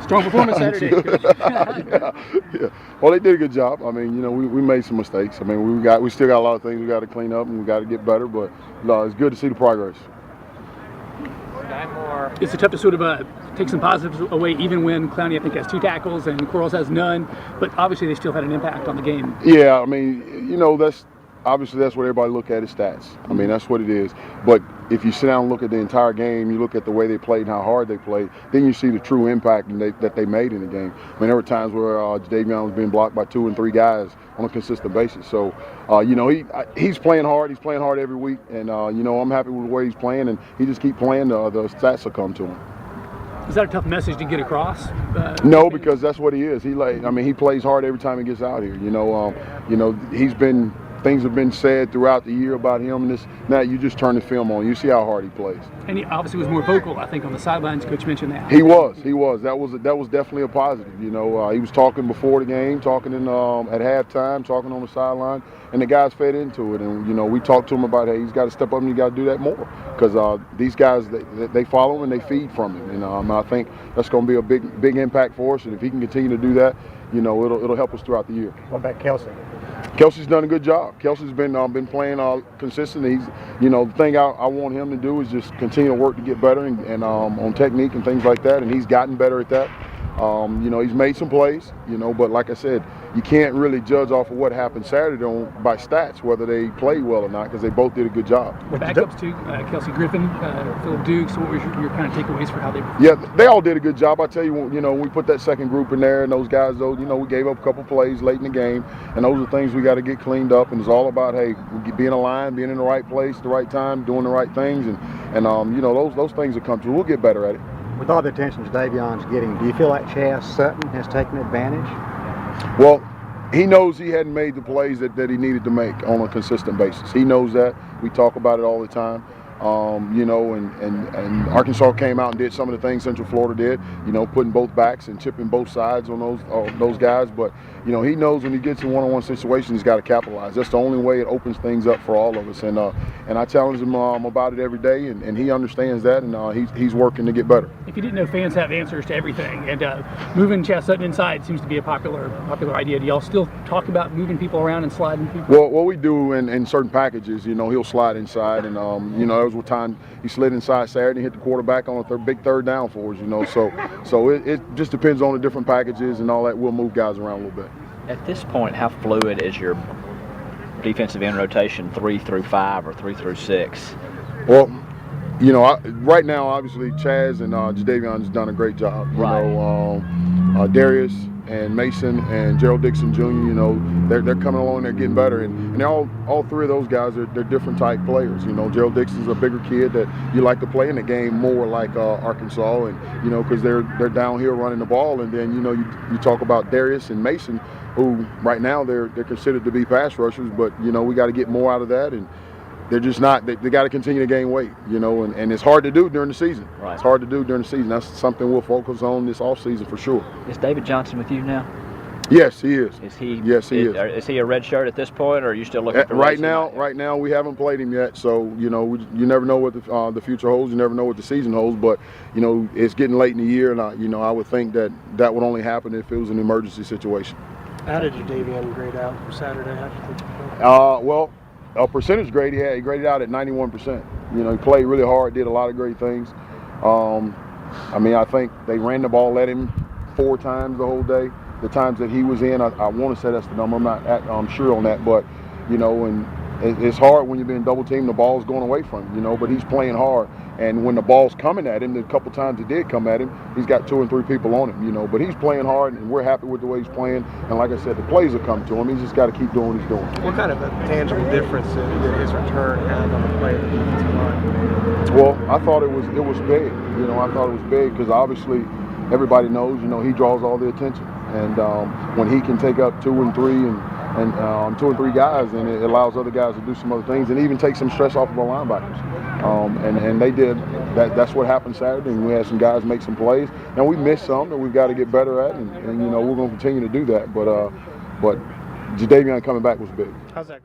Strong performance Saturday. Yeah. Well, they did a good job. I mean, we made some mistakes. I mean, we still got a lot of things we got to clean up and we got to get better. But no, it's good to see the progress. It's tough to sort of take some positives away, even when Clowney, I think, has 2 tackles and Quarles has none. But obviously, they still had an impact on the game. Yeah, I mean, that's obviously that's what everybody look at is stats. I mean, that's what it is. But if you sit down and look at the entire game, you look at the way they played and how hard they played, then you see the true impact that they made in the game. I mean, there were times where Jadavion was being blocked by 2 and 3 guys on a consistent basis. So, he's playing hard. He's playing hard every week, and I'm happy with the way he's playing. And he just keep playing. The stats will come to him. Is that a tough message to get across? No, because that's what he is. He plays hard every time he gets out here. Things have been said throughout the year about him, and this. Now you just turn the film on, you see how hard he plays. And he obviously was more vocal, I think, on the sidelines. Coach mentioned that. He was. That was definitely a positive. He was talking before the game, talking at halftime, talking on the sideline, and the guys fed into it. And we talked to him about, hey, he's got to step up and you got to do that more, because these guys they follow him and they feed from him. And I think that's going to be a big impact for us. And if he can continue to do that, it'll help us throughout the year. What about Kelsey? Kelsey's done a good job. Kelsey's been playing consistent. He's, the thing I want him to do is just continue to work to get better and on technique and things like that. And he's gotten better at that. He's made some plays. But like I said, you can't really judge off of what happened Saturday by stats whether they played well or not, because they both did a good job. The backups too, Kelsey Griffin, Philip Dukes. What was your kind of takeaways for how they? Yeah, they all did a good job. I tell you, when we put that second group in there, and those guys, we gave up a couple plays late in the game, and those are things we got to get cleaned up. And it's all about, hey, being aligned, being in the right place, the right time, doing the right things, and those things will come through. We'll get better at it. With all the attention Jadavion's getting, do you feel like Chaz Sutton has taken advantage? Well, he knows he hadn't made the plays that he needed to make on a consistent basis. He knows that. We talk about it all the time. And Arkansas came out and did some of the things Central Florida did, putting both backs and chipping both sides on those guys. But, he knows when he gets in one-on-one situations, he's got to capitalize. That's the only way it opens things up for all of us. And I challenge him about it every day, and he understands that, and he's working to get better. If you didn't know, fans have answers to everything, and moving Chaz Sutton inside seems to be a popular idea. Do y'all still talk about moving people around and sliding people? Well, what we do in certain packages, he'll slide inside, and there was one time he slid inside Saturday and hit the quarterback on a big third down for us, So it just depends on the different packages and all that. We'll move guys around a little bit. At this point, how fluid is your defensive end rotation, 3 through 5 or 3 through 6? Well, right now, obviously, Chaz and Jadavion has done a great job. Darius and Mason and Gerald Dixon Jr., they're coming along, they're getting better. And they're all 3 of those guys, they're different type players. Gerald Dixon's a bigger kid that you like to play in the game more like Arkansas, and, because they're down here running the ball. And then, you talk about Darius and Mason, who right now they're considered to be pass rushers, but, we got to get more out of that. And they're just not. They got to continue to gain weight, and it's hard to do during the season. Right. It's hard to do during the season. That's something we'll focus on this off season for sure. Is David Johnson with you now? Yes, he is. Is he? Yes, he is. Is he a red shirt at this point, or are you still looking for right now? Right now, we haven't played him yet, so you never know what the future holds. You never know what the season holds, but it's getting late in the year, and I would think that would only happen if it was an emergency situation. How did Jadavion grade out Saturday? How did you think? Well. A percentage grade, he graded out at 91%. He played really hard, did a lot of great things. I think they ran the ball at him 4 times the whole day. The times that he was in, I want to say that's the number. I'm not sure on that, but and it's hard when you're being double teamed. The ball's going away from him, but he's playing hard. And when the ball's coming at him, the couple times it did come at him, he's got 2 and 3 people on him, But he's playing hard, and we're happy with the way he's playing. And like I said, the plays will come to him. He's just got to keep doing what he's doing. What kind of a tangible difference did his return have on the play of the defensive line? Well, I thought it was big. I thought it was big because obviously everybody knows, he draws all the attention. And when he can take up 2 and 3 and 2 and 3 guys, and it allows other guys to do some other things and even take some stress off of our linebackers. And they did that. That's what happened Saturday, and we had some guys make some plays. Now we missed some that we've got to get better at, and we're going to continue to do that. But Jadavion coming back was big. How's that?